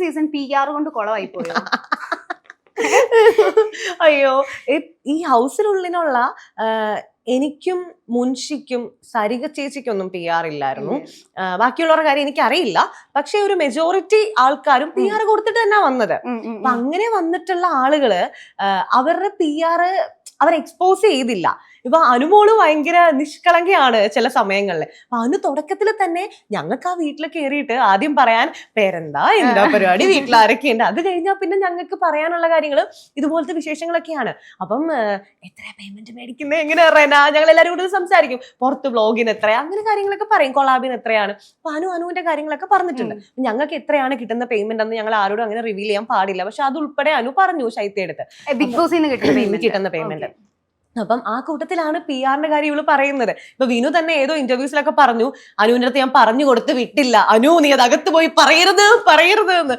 Season PR കൊണ്ട് കുളമായി പോയോ? അയ്യോ, ഈ ഹൗസിനുള്ളിലുള്ള എനിക്കും മുൻഷിക്കും സരിക ചേച്ചിക്കൊന്നും PR ഇല്ലായിരുന്നു. ബാക്കിയുള്ളവരുടെ കാര്യം എനിക്കറിയില്ല. പക്ഷെ ഒരു മെജോറിറ്റി ആൾക്കാരും PR കൊടുത്തിട്ട് തന്നെ വന്നത്. അപ്പൊ അങ്ങനെ വന്നിട്ടുള്ള ആളുകള് അവരുടെ PR അവർ എക്സ്പോസ് ചെയ്തില്ല. ഇപ്പൊ അനുമോള് ഭയങ്കര നിഷ്കളങ്കയാണ് ചില സമയങ്ങളിൽ. അപ്പൊ അനു തുടക്കത്തിൽ തന്നെ ഞങ്ങൾക്ക് ആ വീട്ടിൽ കയറിയിട്ട് ആദ്യം പറയാൻ പേരെന്താ, എന്താ പരിപാടി, വീട്ടിൽ ആരൊക്കെയുണ്ട്, അത് കഴിഞ്ഞാൽ പിന്നെ ഞങ്ങൾക്ക് പറയാനുള്ള കാര്യങ്ങൾ ഇതുപോലത്തെ വിശേഷങ്ങളൊക്കെയാണ്. അപ്പം എത്ര പേയ്മെന്റ് മേടിക്കുന്നത്, എങ്ങനെ അറിയാനാ, ഞങ്ങൾ എല്ലാവരും കൂടി സംസാരിക്കും. പുറത്ത് വ്ളോഗിന് എത്രയാ, അങ്ങനെ കാര്യങ്ങളൊക്കെ പറയും. കൊളാബിന് എത്രയാണ്. അപ്പൊ അനുവിന്റെ കാര്യങ്ങളൊക്കെ പറഞ്ഞിട്ടുണ്ട്. ഞങ്ങൾക്ക് എത്രയാണ് കിട്ടുന്ന പേയ്മെന്റ് എന്ന് ഞങ്ങൾ ആരോടും അങ്ങനെ റിവീൽ ചെയ്യാൻ പാടില്ല. പക്ഷെ അത് ഉൾപ്പെടെ അനു പറഞ്ഞു ശൈത്യടുത്ത് ബിഗ് ബോസിൽ നിന്ന് കിട്ടുന്ന പേയ്മെന്റ്. അപ്പം ആ കൂട്ടത്തിലാണ് PR കാര്യം ഇവള് പറയുന്നത്. ഇപ്പൊ വിനു തന്നെ ഏതോ ഇന്റർവ്യൂസിലൊക്കെ പറഞ്ഞു, അനുവിന്റെ അടുത്ത് ഞാൻ പറഞ്ഞു കൊടുത്ത് വിട്ടില്ല, അനു നീ അത് അകത്ത് പോയി പറയരുത് എന്ന്.